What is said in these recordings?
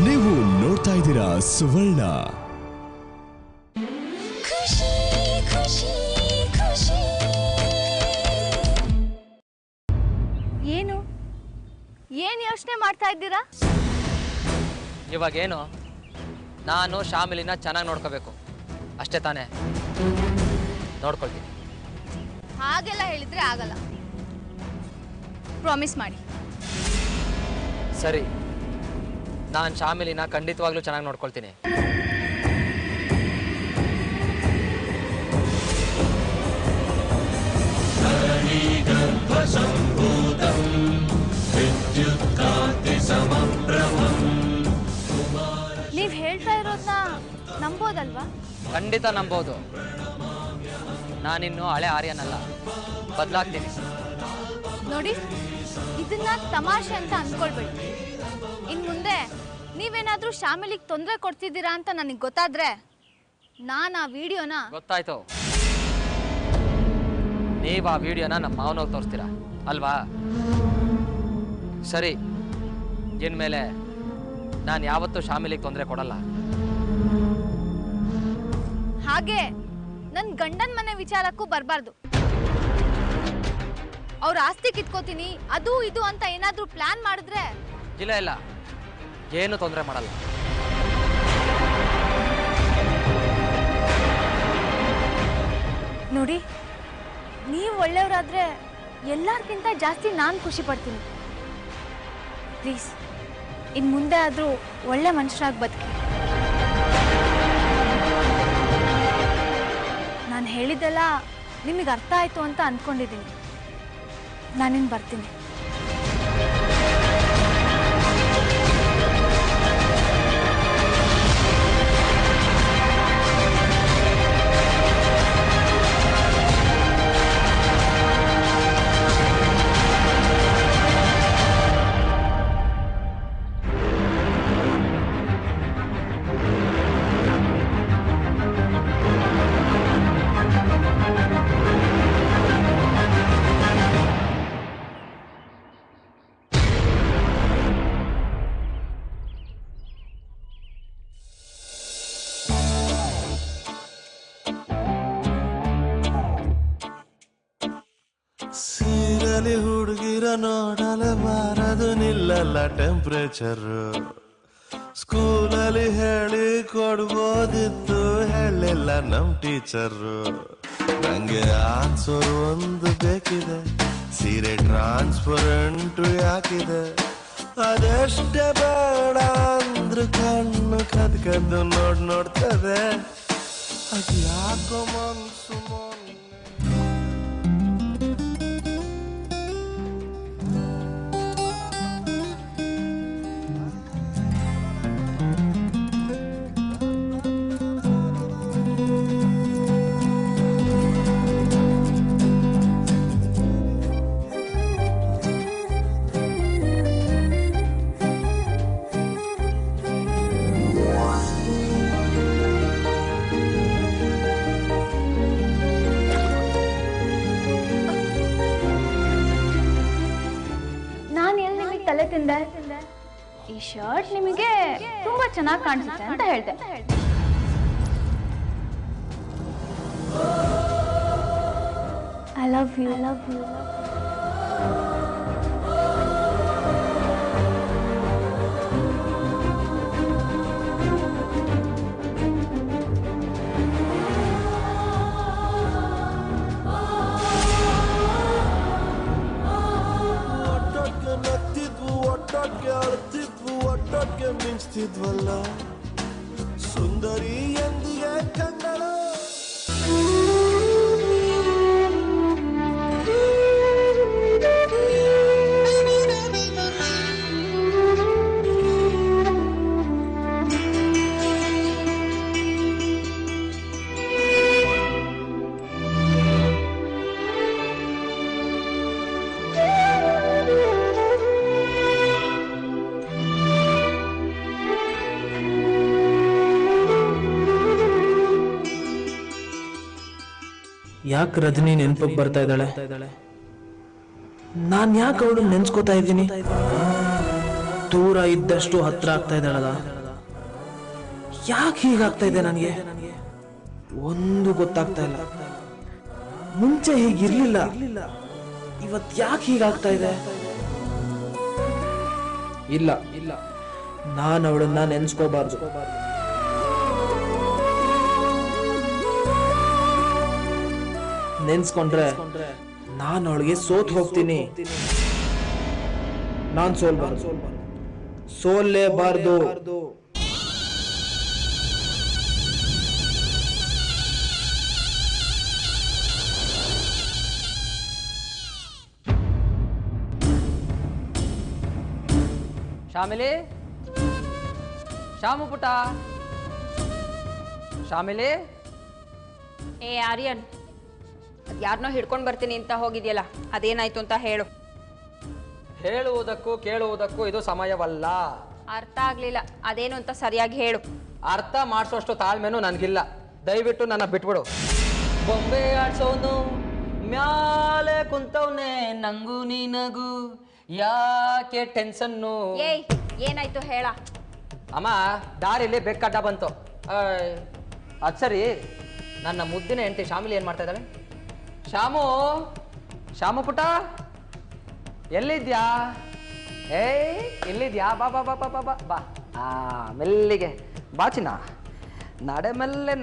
ನೀವು ನೋಡ್ತಾ ಇದ್ದೀರಾ ಸುವರ್ಣ. ಏನು ಏನ್ ಯೋಚನೆ ಮಾಡ್ತಾ ಇದ್ದೀರಾ? ಇವಾಗೇನು, ನಾನು ಶಾಮಿಲಿನ ಚೆನ್ನಾಗಿ ನೋಡ್ಕೋಬೇಕು ಅಷ್ಟೇ ತಾನೇ. ನೋಡ್ಕೊಳ್ತೀನಿ. ಹಾಗೆಲ್ಲ ಹೇಳಿದ್ರೆ ಆಗಲ್ಲ. ಪ್ರಾಮಿಸ್ ಮಾಡಿ. ಸರಿ, ನಾನು ಶಾಮಿಲಿನ ಖಂಡಿತವಾಗ್ಲೂ ಚೆನ್ನಾಗಿ ನೋಡ್ಕೊಳ್ತೀನಿ. ನೀವ್ ಹೇಳ್ತಾ ಇರೋದನ್ನ ನಂಬೋದಲ್ವಾ? ಖಂಡಿತ ನಂಬೋದು. ನಾನಿನ್ನು ಹಳೆ ಆರ್ಯನಲ್ಲ, ಬದಲಾಗ್ತೀನಿ. ನೋಡಿ, ಇದನ್ನ ತಮಾಷೆ ಅಂತ ಅನ್ಕೊಳ್ಬೇಡಿ. ಇನ್ ಮುಂದೆ ನೀವೇನಾದ್ರೂ ಶಾಮಿಲಿಗೆ ತೊಂದರೆ ಕೊಡ್ತಿದ್ದೀರಾ ಅಂತ ನನಗೆ ಗೊತ್ತಾದ್ರೆ ನಾನು ಆ ವಿಡಿಯೋನ... ಗೊತ್ತಾಯ್ತು, ನೀವು ಆ ವಿಡಿಯೋನ ನಮ್ಮ ಮಾವನವ್ರು ತೋರಿಸ್ತೀರಾ ಅಲ್ವಾ? ಸರಿ, ಇನ್ಮೇಲೆ ನಾನು ಯಾವತ್ತೂ ಶಾಮಿಲಿಗೆ ತೊಂದರೆ ಕೊಡಲ್ಲ. ಹಾಗೆ ನನ್ನ ಗಂಡನ ಮನೆ ವಿಚಾರಕ್ಕೂ ಬರಬಾರ್ದು. ಅವ್ರ ಆಸ್ತಿ ಕಿತ್ಕೋತೀನಿ ಅದು ಇದು ಅಂತ ಏನಾದ್ರೂ ಪ್ಲಾನ್ ಮಾಡಿದ್ರೆ... ಇಲ್ಲ ಇಲ್ಲ, ಏನು ತೊಂದರೆ ಮಾಡಲ್ಲ. ನೋಡಿ, ನೀವು ಒಳ್ಳೆಯವರಾದ್ರೆ ಎಲ್ಲರಿಗಿಂತ ಜಾಸ್ತಿ ನಾನು ಖುಷಿ ಪಡ್ತೀನಿ. ಪ್ಲೀಸ್, ಇನ್ನು ಮುಂದೆ ಆದರೂ ಒಳ್ಳೆ ಮನುಷ್ಯರಾಗಿ ಬದುಕಿ. ನಾನು ಹೇಳಿದ್ದೆಲ್ಲ ನಿಮಗೆ ಅರ್ಥ ಆಯಿತು ಅಂತ ಅಂದ್ಕೊಂಡಿದ್ದೀನಿ. ನಾನಿನ್ನು ಬರ್ತೀನಿ. ಸೀರಲಿ ಹುಡುಗಿರ ನೋಡಲು ಬಾರದು ನಿಲ್ಲಲ್ಲ ಟೆಂಪ್ರೇಚರ್. ಸ್ಕೂಲಲ್ಲಿ ಹೇಳಿ ಕೊಡ್ಬೋದಿತ್ತು, ಹೇಳಿಲ್ಲ ನಮ್ ಟೀಚರು. ನಂಗೆ ಆನ್ಸರ್ ಒಂದು ಬೇಕಿದೆ, ಸೀರೆ ಟ್ರಾನ್ಸ್ಪರೆಂಟ್ ಯಾಕಿದೆ? ಅದೆಷ್ಟೇ ಬೇಡ ಅಂದ್ರು ಕಣ್ಣು ಕದ್ಕದ್ದು ನೋಡ್ತದೆ. ಅದು ಯಾಕೋ ಮನ್ಸು ಈ ಶರ್ಟ್ ನಿಮಗೆ ತುಂಬಾ ಚೆನ್ನಾಗಿ ಕಾಣಿಸುತ್ತೆ ಅಂತ ಹೇಳ್ದೆ. I love you. ಒಟ್ಟೊಟ್ಟಿಗೆ ಮಿಂಚ್ತಿದ್ವಲ್ಲ ಸುಂದರಿ ಎಂದಿಗೆ ಕನ್ನಡ. ಯಾಕೆ ರಜನಿ ನೆನಪಿಗೆ ಬರ್ತಾ ಇದ್ದಾಳೆ? ನಾನು ಯಾಕೆ ಅವಳು ನೆನ್ಸ್ಕೋತಾ ಇದ್ದೀನಿ? ದೂರ ಇದ್ದಷ್ಟು ಹತ್ರ ಆಗ್ತಾ ಇದ್ದಾಳಲ್ಲ, ಯಾಕೆ ಹೀಗಾಗ್ತಾ ಇದೆ ನನಗೆ? ಒಂದು ಗೊತ್ತಾಗ್ತಾ ಇಲ್ಲ. ಮುಂಚೆ ಹೀಗಿರ್ಲಿಲ್ಲ, ಇವತ್ತು ಯಾಕೆ ಹೀಗಾಗ್ತಾ ಇದೆ? ಇಲ್ಲ ಇಲ್ಲ, ನಾನು ಅವಳನ್ನ ನೆನ್ಸ್ಕೋಬಾರ್ದು. ನೆನ್ಸ್ಕೊಂಡ್ರೆ ನಾನು ಅವಳಿಗೆ ಸೋತ್ ಹೋಗ್ತೀನಿ. ನಾನ್ ಸೋಲ್ಲೇಬಾರ್ದು. ಶಾಮಿಲಿ, ಶಾಮು ಪುಟ, ಶಾಮಿಲಿ. ಏ ಆರ್ಯನ್, ಅದು ಯಾರನ್ನೋ ಹಿಡ್ಕೊಂಡು ಬರ್ತೀನಿ ಅಂತ ಹೋಗಿದ್ಯಲ್ಲ, ಅದೇನಾಯ್ತು ಅಂತ ಹೇಳು. ಹೇಳುವುದಕ್ಕೂ ಕೇಳುವುದಕ್ಕೂ ಇದು ಸಮಯವಲ್ಲ. ಅರ್ಥ ಆಗ್ಲಿಲ್ಲ, ಅದೇನು ಅಂತ ಸರಿಯಾಗಿ ಹೇಳು. ಅರ್ಥ ಮಾಡಿಸೋಷ್ಟು ತಾಳ್ಮೆನೂ ನನಗಿಲ್ಲ. ದಯವಿಟ್ಟು ನನ್ನ ಬಿಟ್ಬಿಡು. ಬೊಂಬೆ ಆಡ್ಸೋನು ಮ್ಯಾಲೆ ಕುಂತವ್ನೆ, ನಂಗು ನೀನಗು ಯಾಕೆ ಟೆನ್ಷನ್ನು. ಏಯ್, ಏನಾಯ್ತು ಹೇಳ. ಅಮ್ಮ, ದಾರಿಲಿ ಬೆಕ್ಕಡ್ಡ ಬಂತು. ಅದು ಸರಿ, ನನ್ನ ಮುದ್ದಿನ ಹೆಂಡತಿ ಶಾಮಿಲಿ ಏನು ಮಾಡ್ತಾ ಇದ್ದಾಳೆ? ಶಾಮು ಪುಟ, ಎಲ್ಲಿದ್ಯಾ? ಎಲ್ಲಿದ್ಯಾ? ಬಾ ಬಾ ಬಾ ಬಾ ಬಾ ಬಾ ಬಾ. ಮೆಲ್ಲಿಗೆ ಬಾ ಚಿನ್ನ. ನಡೆಮೆಲ್ಲೆ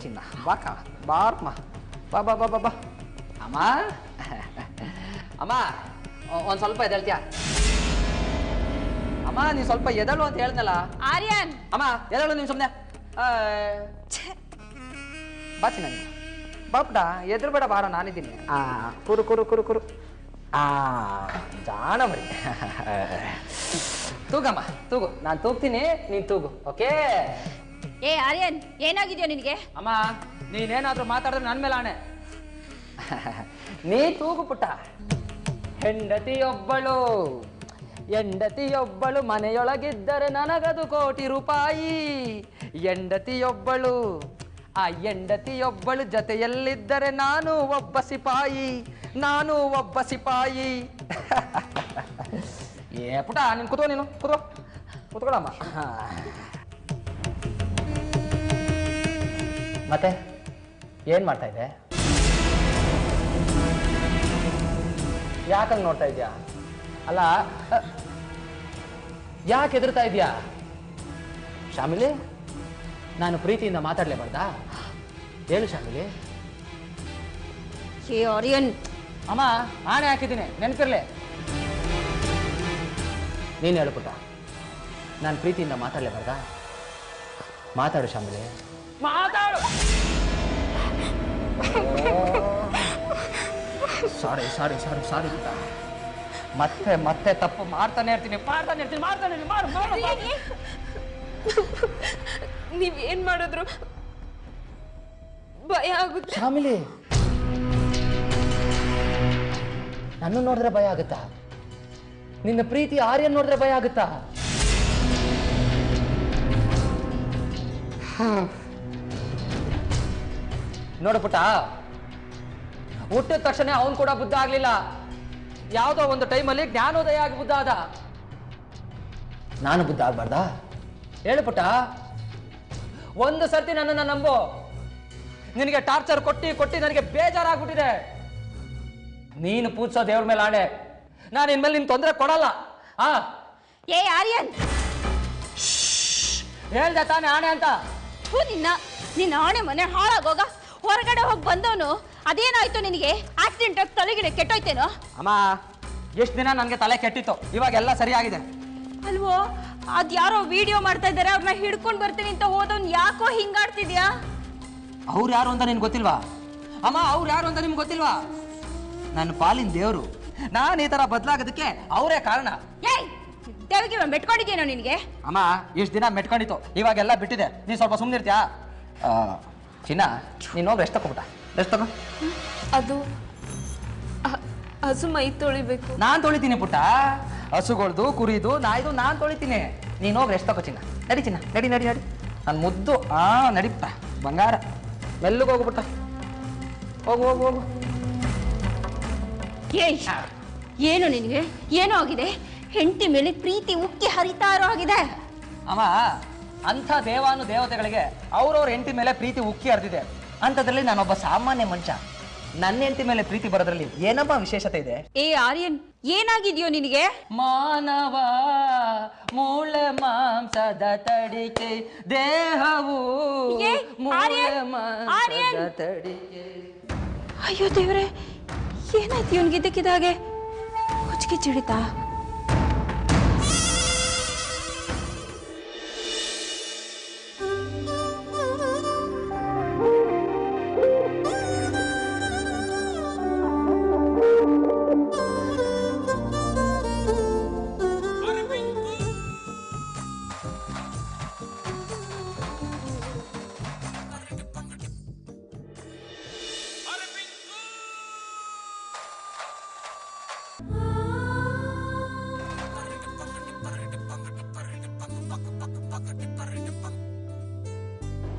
ಚಿನ್ನ. ಬಾಕ ಬಾರ್ಮ. ಬಾ ಬಾ ಬಾ ಬಾ ಬಾ. ಅಮ್ಮ ಒಂದು ಸ್ವಲ್ಪ ಎದ್ದೇಳ್ತೀಯಾ? ಅಮ್ಮ, ನೀನು ಸ್ವಲ್ಪ ಎದಳು ಅಂತ ಹೇಳ್ದಲ್ಲ. ಆರ್ಯನ್, ಅಮ್ಮ ಎದಳು, ನೀನು ಸುಮ್ಮನೆ ಬಾ ಚಿನ್ನ. ಬಾ ಪುಟ, ಎದುರು ಬೇಡ, ಬಾರೋ, ನಾನಿದ್ದೀನಿ. ಕುರು ಕುರು ಕುರು ಕುರು. ಜಾಣ ಮರಿ. ತೂಗಮ್ಮ, ತೂಗು. ನಾನು ತೂಗ್ತೀನಿ, ನೀನು ತೂಗು. ಓಕೆ? ಏ ಆರ್ಯನ್, ಏನಾಗಿದ್ಯೋ ನಿನಗೆ? ಅಮ್ಮ, ನೀನೇನಾದ್ರೂ ಮಾತಾಡಿದ್ರೆ ನನ್ನ ಮೇಲೆ ಆಣೆ. ನೀ ತೂಗು ಪುಟ್ಟ. ಹೆಂಡತಿಯೊಬ್ಬಳು ಮನೆಯೊಳಗಿದ್ದರೆ ನನಗದು ಕೋಟಿ ರೂಪಾಯಿ. ಹೆಂಡತಿಯೊಬ್ಬಳು, ಆ ಹೆಂಡತಿಯೊಬ್ಬಳು ಜೊತೆಯಲ್ಲಿದ್ದರೆ ನಾನು ಒಬ್ಬ ಸಿಪಾಯಿ. ಏ ಪುಟ, ನೀನು ಕೂತ್ಕೋ, ನೀನು ಕೂತ್ಕೊಳ್ಳಮ್ಮ. ಮತ್ತೆ ಏನ್ ಮಾಡ್ತಾ ಇದ್ದೆ? ಯಾಕಂಗ್ ನೋಡ್ತಾ ಇದ್ಯಾ? ಅಲ್ಲ, ಯಾಕೆ ಹೆದರ್ತಾ ಇದ್ಯಾ? ಶಾಮಿಲಿ, ನಾನು ಪ್ರೀತಿಯಿಂದ ಮಾತಾಡ್ಲೇಬಾರ್ದಾ? ಹೇಳು ಶಾಮಿಲಿ. ಏ ಆರ್ಯನ್. ಅಮ್ಮ, ಆಣೆ ಹಾಕಿದ್ದೀನಿ, ನೆನಪಿರ್ಲಿ. ನೀನು ಹೇಳು ಪುಟ್ಟ, ನಾನು ಪ್ರೀತಿಯಿಂದ ಮಾತಾಡ್ಲೇಬಾರ್ದಾ? ಮಾತಾಡು ಶಾಮಿಲಿ, ಮಾತಾಡು. ಸಾರಿ ಪುಟ್ಟ. ಮತ್ತೆ ತಪ್ಪು ಮಾಡ್ತಾನೆ ಇರ್ತೀನಿ. ನೀವೇನ್ ಮಾಡಿದ್ರು ಭಯ ಆಗುತ್ತೆ. ಶಾಮಿಲಿ, ನನ್ನ ನೋಡಿದ್ರೆ ಭಯ ಆಗುತ್ತಾ? ನಿನ್ನ ಪ್ರೀತಿ ಆರ್ಯನ್ ನೋಡಿದ್ರೆ ಭಯ ಆಗುತ್ತಾ? ನೋಡು ಪುಟ್ಟ, ಹುಟ್ಟಿದ ತಕ್ಷಣ ಅವನು ಕೂಡ ಬುದ್ಧ ಆಗ್ಲಿಲ್ಲ. ಯಾವುದೋ ಒಂದು ಟೈಮಲ್ಲಿ ಜ್ಞಾನೋದಯ ಆಗಿ ಬುದ್ಧ ಆದ. ನಾನು ಬುದ್ಧ ಆಗ್ಬಾರ್ದಾ? ಹೇಳು ಪುಟ್ಟ. ಒಂದು ಸರ್ತಿ ನನ್ನನ್ನು ನಂಬು. ನಿನಗೆ ಟಾರ್ಚರ್ ಕೊಟ್ಟಿ ನನಗೆ ಬೇಜಾರಾಗ್ಬಿಟ್ಟಿದೆ. ನೀನು ಪೂಜಿಸೋ ದೇವ್ರ ಮೇಲೆ ಆಣೆ, ನಾನು ಇನ್ಮೇಲೆ ನಿನ್ ತೊಂದರೆ ಕೊಡಲ್ಲ. ಏ ಆರ್ಯನ್, ಹೇಳ್ದೆ ತಾನೇ ಆಣೆ ಅಂತ? ನಿನ್ನ ಆಣೆ ಮನೆ ಹಾಳಾಗೋಗ. ಹೊರಗಡೆ ಹೋಗಿ ಬಂದವನು ಅದೇನಾಯ್ತು ನಿನಗೆ? ಆಕ್ಸಿಡೆಂಟ್ ಆಗಿ ತಲೆಗಿಡ ಕೆಟ್ಟೋಯ್ತೇನೋ? ಅಮ್ಮ, ಎಷ್ಟು ದಿನ ನನಗೆ ತಲೆ ಕೆಟ್ಟಿತ್ತು, ಇವಾಗೆಲ್ಲ ಸರಿಯಾಗಿದೆ. ಅಲ್ವೋ, ಅದ್ಯಾರೋ ವಿಡಿಯೋ ಮಾಡ್ತಾ ಇದ್ದಾರೆ, ಅವ್ರನ್ನ ಹಿಡ್ಕೊಂಡು ಬರ್ತೀನಿ ಅಂತ ಹೋದವ್ನು ಯಾಕೋ ಹಿಂಗಾಡ್ತಿದ್ಯಾ? ಅವ್ರು ಯಾರು ಅಂತ ನಿನ್ಗೆ ಗೊತ್ತಿಲ್ವಾ? ಅಮ್ಮ, ಅವ್ರು ಯಾರು ಅಂತ ನಿಮ್ಗೆ ಗೊತ್ತಿಲ್ವಾ? ನನ್ನ ಪಾಲಿನ ದೇವರು. ನಾನು ಈ ತರ ಬದಲಾಗೋದಕ್ಕೆ ಅವರೇ ಕಾರಣ. ಏಯ್, ದೇವಿಗೆ ಮೆಟ್ಕೊಂಡಿದ್ಯೇನೋ ನಿನಗೆ? ಅಮ್ಮ, ಇಷ್ಟು ದಿನ ಮೆಟ್ಕೊಂಡಿತ್ತು, ಇವಾಗೆಲ್ಲ ಬಿಟ್ಟಿದೆ. ನೀನು ಸ್ವಲ್ಪ ಸುಮ್ಮನಿರ್ತೀಯಾ? ಚಿನ್ನ, ನೀನು ಹೋಗಿ ರೆಸ್ಟ್ ತಗೋಬಿಟ್ಟ. ರೆಸ್ಟ್ ತಗೋ. ಅದು ಹಸು ಮೈ ತೊಳಿಬೇಕು. ನಾನು ತೊಳಿತೀನಿ ಪುಟ್ಟ. ಹಸುಗಳ್ದು, ಕುರಿದು, ನಾಯ್ದು ನಾನು ತೊಳಿತೀನಿ. ನೀನು ಹೋಗಿ ರೆಸ್ಟ್ ತಗೋ ಚಿನ್ನ. ನಡಿ ಚಿನ್ನ, ನಡಿ. ನನ್ನ ಮುದ್ದು. ನಡಿ ಪುಟ್ಟ, ಬಂಗಾರ. ಮೆಲ್ಲಗೆ ಹೋಗ್ಬಿಟ್ಟ. ಹೋಗು ಹೋಗು ಹೋಗು. ಏಯ್ ಏನು ನಿನಗೆ ಏನೋ ಆಗಿದೆ? ಹೆಂಡತಿ ಮೇಲೆ ಪ್ರೀತಿ ಉಕ್ಕಿ ಹರಿತಾ ಇರೋ ಆಗಿದೆ. ಅಮ್ಮ, ಅಂಥ ದೇವಾನು ದೇವತೆಗಳಿಗೆ ಅವ್ರವ್ರ ಹೆಂಡತಿ ಮೇಲೆ ಪ್ರೀತಿ ಉಕ್ಕಿ ಹರಿದಿದೆ. ಅಂಥದ್ರಲ್ಲಿ ನಾನೊಬ್ಬ ಸಾಮಾನ್ಯ ಮನುಷ್ಯ, ನನ್ನ ಹೆಂಡತಿ ಮೇಲೆ ಪ್ರೀತಿ ಬರೋದ್ರಲ್ಲಿ ಏನಪ್ಪ ವಿಶೇಷತೆ ಇದೆ? ಏ ಆರ್ಯನ್, ಏನಾಗಿದ್ಯೋ ನಿನಗೆ? ಮಾನವ ಮೂಳೆ ಮಾಂಸದ ತಡಿಕೆ, ದೇಹವು ಏ, ಮೂಳೆ ಆರ್ಯನ್, ಆರ್ಯನ್. ಮಾಂಸದ ತಡಿಕೆ. ಅಯ್ಯೋ ದೇವ್ರೆ, ಏನಾಯ್ತು ಇವನ್ಗಿದ್ದಕ್ಕಿದ್ದಾಗೆ? ಹೊಚ್ಕೆ ಚಿಡಿತಾ?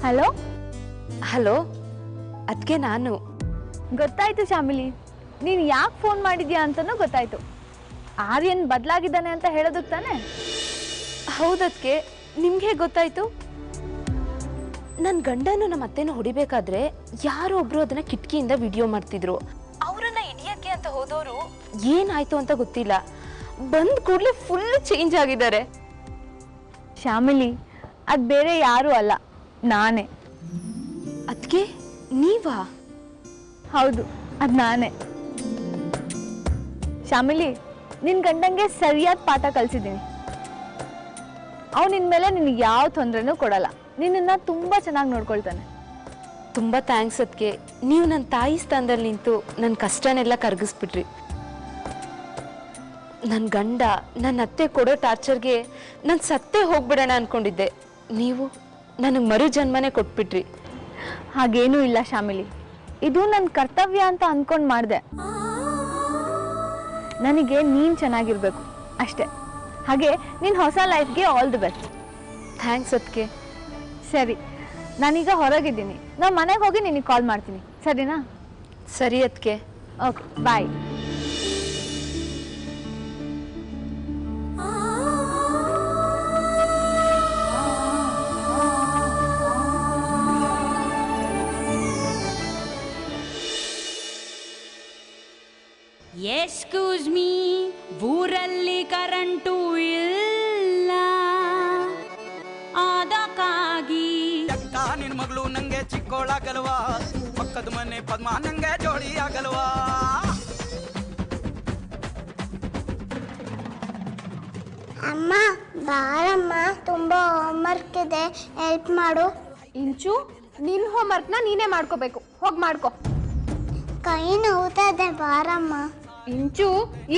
ಹಲೋ ಹಲೋ, ಅದಕ್ಕೆ ನಾನು. ಗೊತ್ತಾಯ್ತು ಶ್ಯಾಮಿಲಿ, ನೀನು ಯಾಕೆ ಫೋನ್ ಮಾಡಿದ್ಯಾ ಅಂತನೂ ಗೊತ್ತಾಯ್ತು. ಆರ್ಯನ್ ಬದಲಾಗಿದ್ದಾನೆ ಅಂತ ಹೇಳೋದಕ್ಕೆ ತಾನೆ? ಹೌದಕ್ಕೆ ನಿಮ್ಗೆ ಗೊತ್ತಾಯ್ತು? ನನ್ನ ಗಂಡನು ನಮ್ಮ ಅತ್ತೆನ ಹೊಡಿಬೇಕಾದ್ರೆ ಯಾರೋ ಒಬ್ರು ಅದನ್ನ ಕಿಟಕಿಯಿಂದ ವಿಡಿಯೋ ಮಾಡ್ತಿದ್ರು. ಅವರನ್ನ ಹಿಡಿಯಕ್ಕೆ ಅಂತ ಹೋದವರು ಏನಾಯ್ತು ಅಂತ ಗೊತ್ತಿಲ್ಲ, ಬಂದ್ ಕೂಡಲೇ ಫುಲ್ ಚೇಂಜ್ ಆಗಿದ್ದಾರೆ. ಶ್ಯಾಮಿಲಿ, ಅದು ಬೇರೆ ಯಾರೂ ಅಲ್ಲ, ನಾನೇ. ಅದಕ್ಕೆ ನೀವಾ? ಹೌದು, ಅದು ನಾನೇ. ಶ್ಯಾಮಿಲಿ, ನಿನ್ನ ಗಂಡಂಗೆ ಸರಿಯಾದ ಪಾಠ ಕಲಿಸಿದ್ದೀನಿ. ಅವ್ನು ಇನ್ಮೇಲೆ ನಿನಗೆ ಯಾವ ತೊಂದರೆನೂ ಕೊಡಲ್ಲ, ನಿನ್ನನ್ನು ತುಂಬ ಚೆನ್ನಾಗಿ ನೋಡ್ಕೊಳ್ತಾನೆ. ತುಂಬ ಥ್ಯಾಂಕ್ಸ್. ಅದಕ್ಕೆ ನೀವು ನನ್ನ ತಾಯಿ ಸ್ಥಾನದಲ್ಲಿ ನಿಂತು ನನ್ನ ಕಷ್ಟನೆಲ್ಲ ಕರಗಿಸ್ಬಿಟ್ರಿ. ನನ್ನ ಗಂಡ ನನ್ನ ಅತ್ತೆ ಕೊಡೋ ಟಾರ್ಚರ್ಗೆ ನಾನು ಸತ್ತೇ ಹೋಗ್ಬಿಡೋಣ ಅನ್ಕೊಂಡಿದ್ದೆ. ನೀವು ನನಗೆ ಮರು ಜನ್ಮನೇ ಕೊಟ್ಬಿಟ್ರಿ. ಹಾಗೇನೂ ಇಲ್ಲ ಶ್ಯಾಮಿಲಿ, ಇದು ನನ್ನ ಕರ್ತವ್ಯ ಅಂತ ಅಂದ್ಕೊಂಡು ಮಾಡಿದೆ. ನನಗೆ ನೀನು ಚೆನ್ನಾಗಿರ್ಬೇಕು ಅಷ್ಟೇ. ಹಾಗೆ ನಿನ್ನ ಹೊಸ ಲೈಫ್ಗೆ ಆಲ್ ದಿ ಬೆಸ್ಟ್. ಥ್ಯಾಂಕ್ಸ್. ಅದಕ್ಕೆ ಸರಿ, ನಾನೀಗ ಹೊರಗಿದ್ದೀನಿ. ನಾನು ಮನೆಗೆ ಹೋಗಿ ನಿನಗೆ ಕಾಲ್ ಮಾಡ್ತೀನಿ, ಸರಿನಾ? ಸರಿ ಅದಕ್ಕೆ. ಓಕೆ, ಬಾಯ್. ಎಕ್ಸ್ಕ್ಯೂಸ್ ಮೀ, ಊರಲ್ಲಿ ಕರೆಂಟು ಇಲ್ಲ, ಅದಕ್ಕಾಗಿ ಅಕ್ಕ ನಿನ್ ಮಗಳು ನಂಗೆ ಚಿಕ್ಕೋಳಾಗಲ್ವಾ, ಪಕ್ಕದ ಮನೆ ಪದ್ಮ ನಂಗೆ ಜೋಡಿ ಆಗಲ್ವಾ. ಅಮ್ಮ ಬಾರಮ್ಮ, ತುಂಬಾ ಹೋಮ್ವರ್ಕ್ ಇದೆ, ಹೆಲ್ಪ್ ಮಾಡು. ಇಂಚು, ನಿನ್ನ ಹೋಮ್ವರ್ಕ್ನ ನೀನೇ ಮಾಡ್ಕೋಬೇಕು, ಹೋಗಿ ಮಾಡ್ಕೋ. ಕೈ ನೋವುತ್ತದೆ, ಬಾರಮ್ಮ. ಇಂಚು,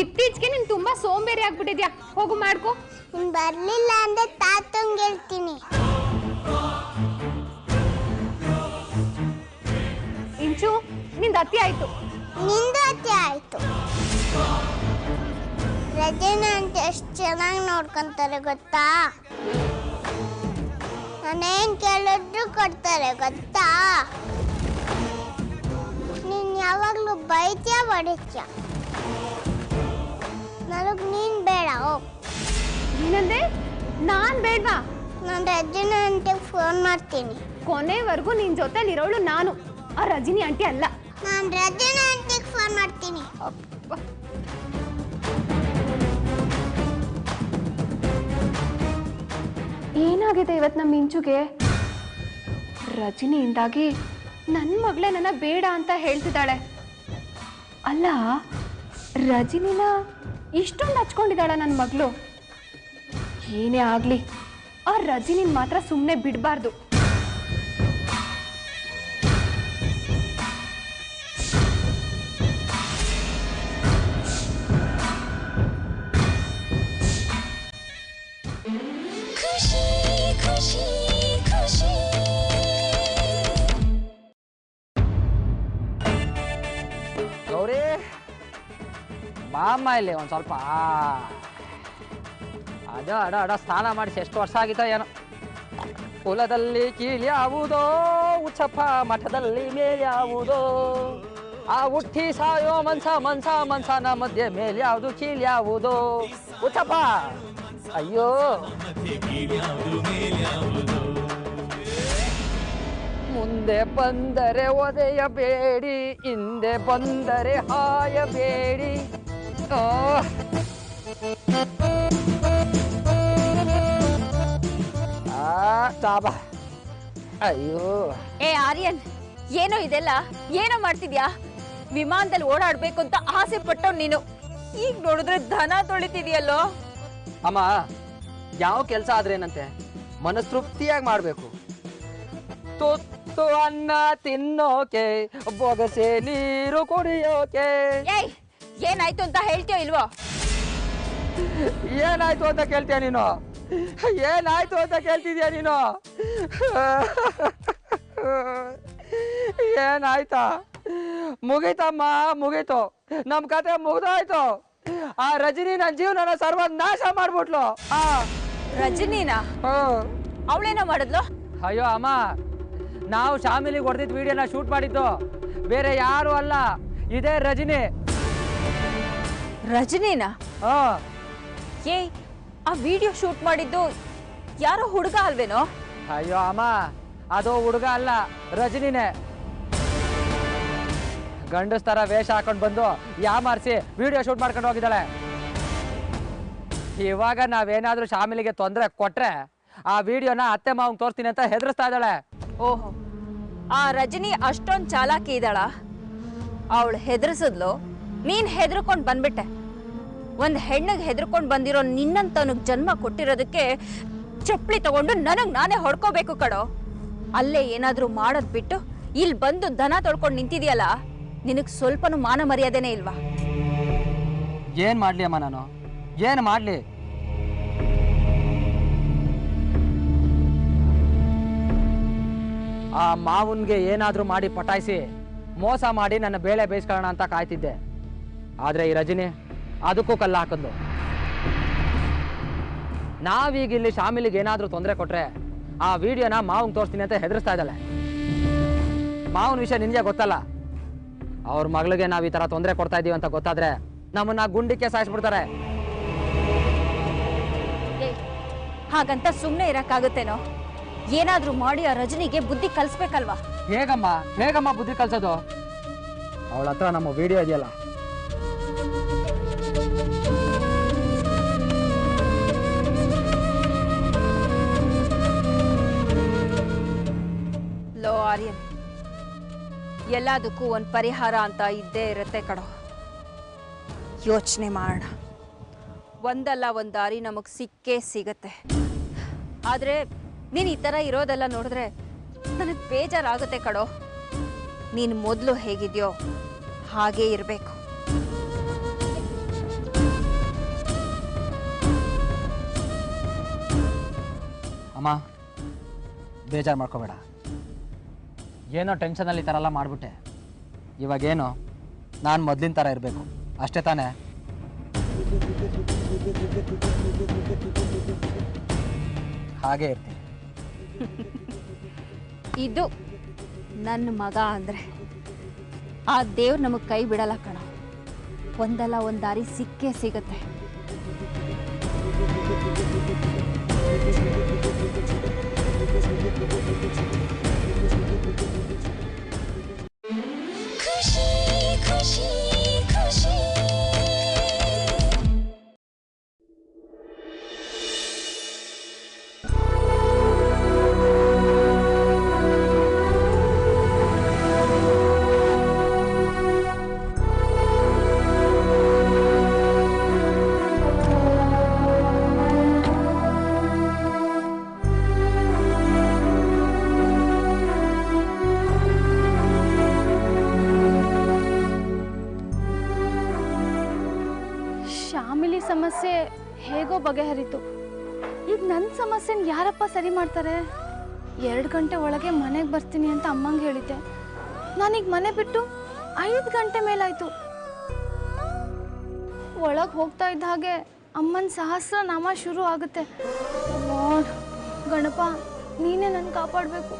ಇತ್ತೀಚೆಗೆ ನೀನು ತುಂಬಾ ಸೋಂಬೇರಿ ಆಗ್ಬಿಟ್ಟಿದ್ಯಾ, ಹೋಗು ಮಾಡ್ಕೋ. ನೀನ್ ಬರ್ಲಿಲ್ಲ ಅಂದ್ರೆ ತಾತಂಗೆ ಹೇಳ್ತೀನಿ. ಇಂಚು, ನಿಂದ ಅತಿ ಆಯ್ತು. ನಿಂದು ಅತಿ ಆಯ್ತು. ರಜೆನ ಅಂತ ಎಷ್ಟು ಚೆನ್ನಾಗಿ ನೋಡ್ಕೊಂತಾರೆ ಗೊತ್ತಾ? ನಾನೇನ್ ಕೇಳಿದ್ರು ಕೊಡ್ತಾರೆ ಗೊತ್ತಾ? ನೀನ್ ಯಾವಾಗ್ಲೂ ಬೈತ್ಯಾ ಹೊಡಿತ್ಯಾ? ನನಗ್ ನೀನ್ ಬೇಡ, ಹೋಗ್. ಏನಂದೆ? ನಾನ್ ಬೇಡ್ವಾ? ನಾನು ರಜೆನ ಅಂಟಿಗೆ ಫೋನ್ ಮಾಡ್ತೀನಿ. ಕೊನೆವರೆಗೂ ನಿನ್ ಜೊತೆಲಿರೋಳು ನಾನು, ಆ ರಜಿನಿ ಆಂಟಿ ಅಲ್ಲ. ನಾನು ರಜೆನ ಅಂಟಿಗೆ ಫೋನ್ ಮಾಡ್ತೀನಿ. ಏನಾಗಿದೆ ಇವತ್ತು ನಮ್ಮ ಇಂಚುಗೆ? ರಜನಿಯಿಂದಾಗಿ ನನ್ನ ಮಗಳೇ ನನ್ನ ಬೇಡ ಅಂತ ಹೇಳ್ತಿದ್ದಾಳೆ. ಅಲ್ಲ, ರಜನಿನ ಇಷ್ಟೊಂದು ಹಚ್ಕೊಂಡಿದ್ದಾಳ ನನ್ನ ಮಗಳು. ಏನೇ ಆಗ್ಲಿ, ಆ ರಜನಿನ್ ಮಾತ್ರ ಸುಮ್ಮನೆ ಬಿಡಬಾರ್ದು. ಗೌರಿ, ಬಾಮ್ಮ ಇಲ್ಲಿ ಒಂದು ಸ್ವಲ್ಪ. ಅಡ ಸ್ನಾನ ಮಾಡಿಸಿ ಎಷ್ಟು ವರ್ಷ ಆಗಿತ್ತೋ ಏನೋ. ಕುಲದಲ್ಲಿ ಕೀಳ್ಯಾವುದೋ, ಉಚ್ಚಪ್ಪ ಮಠದಲ್ಲಿ ಮೇಲ್ಯಾವುದೋ. ಆ ಹುಟ್ಟಿ ಸಾಯೋ ಮನ್ಸನ ಮಧ್ಯೆ ಮೇಲ್ಯಾವುದು ಕೀಳ್ಯಾವುದು ಉತ್ತಪ್ಪ ಅಯ್ಯೋ ಮುಂದೆ ಬಂದರೆ ಒದೆಯಬೇಡಿ ಹಿಂದೆ ಬಂದರೆ ಹಾಯಬೇಡಿ ಸಾಬಾ ಅಯ್ಯೋ ಏ ಆರ್ಯನ್, ಏನೋ ಇದೆಲ್ಲ ಏನೋ ಮಾಡ್ತಿದ್ಯಾ? ವಿಮಾನದಲ್ಲಿ ಓಡಾಡ್ಬೇಕು ಅಂತ ಆಸೆ ಪಟ್ಟವ್ ನೀನು, ಈಗ ನೋಡಿದ್ರೆ ದನ ತೊಳಿತಿದ್ಯಲ್ಲೋ. ಅಮ್ಮ, ಯಾವ ಕೆಲಸ ಆದ್ರೇನಂತೆ ಮನಸ್ತೃಪ್ತಿಯಾಗಿ ಮಾಡ್ಬೇಕು. ತುತ್ತು ಅನ್ನ ತಿನ್ನೋಕೆ, ಬೊಗಸೆ ನೀರು ಕುಡಿಯೋಕೆ. ಏಯ್, ಏನಾಯ್ತು ಅಂತ ಹೇಳ್ತೀಯೋ ಇಲ್ವೋ? ಏನಾಯ್ತು ಅಂತ ಕೇಳ್ತೀಯ ನೀನು? ಏನಾಯ್ತು ಅಂತ ಕೇಳ್ತಿದ್ಯಾ ನೀನು? ಏನಾಯ್ತಾ? ಮುಗೀತಮ್ಮ, ಮುಗೀತು. ನಮ್ ಕತೆ ಮುಗ್ದಾಯ್ತು. ಆ ರಜನಿ ನನ್ನ ಜೀವನ ಸರ್ವನಾಶ ಮಾಡ್ಬಿಟ್ಲು. ರಜನಿನಾ? ಅವಳೇನೋ ಮಾಡಿದ್ಲು? ಅಯ್ಯೋ ಅಮ್ಮ, ನಾವು ಶಾಮಿಲಿಗೆ ಹೊಡೆದಿದ್ದ ವಿಡಿಯೋನ ಶೂಟ್ ಮಾಡಿದ್ದು ಬೇರೆ ಯಾರು ಅಲ್ಲ, ಇದೇ ರಜನಿ. ರಜನಿನಾ? ಏ, ಆ ವಿಡಿಯೋ ಶೂಟ್ ಮಾಡಿದ್ದು ಯಾರೋ ಹುಡುಗ ಅಲ್ವೇನೋ? ಅಯ್ಯೋ ಅಮ್ಮ, ಅದು ಹುಡುಗ ಅಲ್ಲ, ರಜನಿನೇ. ಗಂಡಸ್ ತರ ವೇಷ ಹಾಕೊಂಡು ಬಂದು ಯಾಮಾರಿಸಿ ವಿಡಿಯೋ ಶೂಟ್ ಮಾಡ್ಕೊಂಡು ಹೋಗಿದ್ದಾಳೆ. ಇವಾಗ ನಾವೇನಾದ್ರೂ ಶಾಮಿಲಿಗೆ ತೊಂದರೆ ಕೊಟ್ರೆ ಆ ವಿಡಿಯೋನ ಅತ್ತೆ ಮಾವಂಗ್ ತೋರಿಸ್ತೀನಿ ಅಂತ ಹೆದರ್ಸ್ತಾ ಇದ್ದಾಳೆ. ಓಹೋ, ಆ ರಜನಿ ಅಷ್ಟೊಂದು ಚಾಲಾಕಿ ಇದ್ದಾಳ? ಅವಳು ಹೆದರ್ಸಿದ್ಲು, ನೀನ್ ಹೆದರ್ಕೊಂಡ್ ಬಂದ್ಬಿಟ್ಟೆ. ಒಂದ್ ಹೆಣ್ಣಿಗೆ ಹೆದರ್ಕೊಂಡ್ ಬಂದಿರೋ ನಿನ್ನಂತವನಿಗೆ ಜನ್ಮ ಕೊಟ್ಟಿರೋದಕ್ಕೆ ಚಪ್ಪಲಿ ತಗೊಂಡು ನನಗ್ ನಾನೇ ಹೊಡ್ಕೋಬೇಕು ಕಡೋ. ಅಲ್ಲೇ ಏನಾದ್ರೂ ಮಾಡೋದ್ ಬಿಟ್ಟು ಇಲ್ಲಿ ಬಂದು ದನ ತೊಳ್ಕೊಂಡು ನಿಂತಿದ್ಯಲ್ಲ, ನಿನಗ್ ಸ್ವಲ್ಪನೂ ಮಾನ ಮರ್ಯಾದೆನೇ ಇಲ್ವಾ? ಏನ್ ಮಾಡ್ಲಿ ಅಮ್ಮ, ನಾನು ಏನ್ ಮಾಡ್ಲಿ? ಆ ಮಾವನ್ಗೆ ಏನಾದ್ರೂ ಮಾಡಿ ಪಟಾಯಿಸಿ ಮೋಸ ಮಾಡಿ ನನ್ನ ಬೇಳೆ ಬೇಯಿಸ್ಕೊಳ್ಳೋಣ ಅಂತ ಕಾಯ್ತಿದ್ದೆ. ಆದ್ರೆ ಈ ರಜನಿ ಅದಕ್ಕೂ ಕಲ್ಲ ಹಾಕಿದ್ಲು. ನಾವೀಗ ಇಲ್ಲಿ ಶಾಮಿಲಿಗೆ ಏನಾದ್ರೂ ತೊಂದರೆ ಕೊಟ್ರೆ ಆ ವಿಡಿಯೋನ ಮಾವಂಗ್ ತೋರಿಸ್ತೀನಿ ಅಂತ ಹೆದರ್ಸ್ತಾ ಇದ್ದಾಳೆ. ಮಾವನ ವಿಷಯ ನಿನ್ಗೆ ಗೊತ್ತಲ್ಲ, ಅವ್ರ ಮಗಳಿಗೆ ನಾವ್ ಈ ತರ ತೊಂದರೆ ಕೊಡ್ತಾ ಇದೀವಿ ಅಂತ ಗೊತ್ತಾದ್ರೆ ನಮ್ಮನ್ನ ಗುಂಡಿಕ್ಕೆ ಸಾಯಿಸ್ಬಿಡ್ತಾರೆ. ಹಾಗಂತ ಸುಮ್ಮನೆ ಇರಕ್ಕಾಗುತ್ತೇನೋ? ಏನಾದ್ರೂ ಮಾಡಿ ಆ ರಜನಿಗೆ ಬುದ್ಧಿ ಕಲಿಸ್ಬೇಕಲ್ವಾ? ಹೇಗಮ್ಮ ಬುದ್ಧಿ ಕಲ್ಸೋದು? ಅವಳ ಹತ್ರ ನಮ್ಮ ವಿಡಿಯೋ ಇದೆಯಲ್ಲ. ಲೋ ಆರ್ಯನ್, ಎಲ್ಲದಕ್ಕೂ ಒಂದು ಪರಿಹಾರ ಅಂತ ಇದ್ದೇ ಇರುತ್ತೆ ಕಣೋ. ಯೋಚನೆ ಮಾಡೋಣ, ಒಂದಲ್ಲ ಒಂದು ದಾರಿ ನಮಗೆ ಸಿಕ್ಕೇ ಸಿಗತ್ತೆ. ಆದರೆ ನೀನು ಈ ಥರ ಇರೋದೆಲ್ಲ ನೋಡಿದ್ರೆ ನನಗೆ ಬೇಜಾರಾಗುತ್ತೆ ಕಣೋ. ನೀನು ಮೊದಲು ಹೇಗಿದೆಯೋ ಹಾಗೇ ಇರಬೇಕು. ಅಮ್ಮ, ಬೇಜಾರು ಮಾಡ್ಕೋಬೇಡ. ಏನೋ ಟೆನ್ಷನಲ್ಲಿ ಈ ಥರ ಎಲ್ಲ ಮಾಡಿಬಿಟ್ಟೆ. ಇವಾಗೇನು ನಾನು ಮೊದಲಿನ ಥರ ಇರಬೇಕು ಅಷ್ಟೇ ತಾನೇ? ಹಾಗೇ ಇರ್ತೀನಿ. ಇದು ನನ್ನ ಮಗ ಅಂದರೆ ಆ ದೇವ್ರು ನಮಗೆ ಕೈ ಬಿಡಲ್ಲ ಕಣ. ಒಂದಲ್ಲ ಒಂದು ದಾರಿ ಸಿಕ್ಕೇ ಸಿಗತ್ತೆ. ಸಮಸ್ಯೆ ಹೇಗೋ ಬಗೆಹರಿತು. ಈಗ ನನ್ನ ಸಮಸ್ಯೆನ ಯಾರಪ್ಪ ಸರಿ ಮಾಡ್ತಾರೆ? 2 ಗಂಟೆ ಒಳಗೆ ಮನೆಗೆ ಬರ್ತೀನಿ ಅಂತ ಅಮ್ಮಂಗೆ ಹೇಳಿದ್ದೆ. ನಾನೀಗ ಮನೆ ಬಿಟ್ಟು 5 ಗಂಟೆ ಮೇಲಾಯ್ತು. ಒಳಗೆ ಹೋಗ್ತಾ ಇದ್ದ ಹಾಗೆ ಅಮ್ಮನ ಸಹಸ್ರನಾಮ ಶುರು ಆಗುತ್ತೆ. ಗಣಪ, ನೀನೇ ನನ್ನ ಕಾಪಾಡಬೇಕು.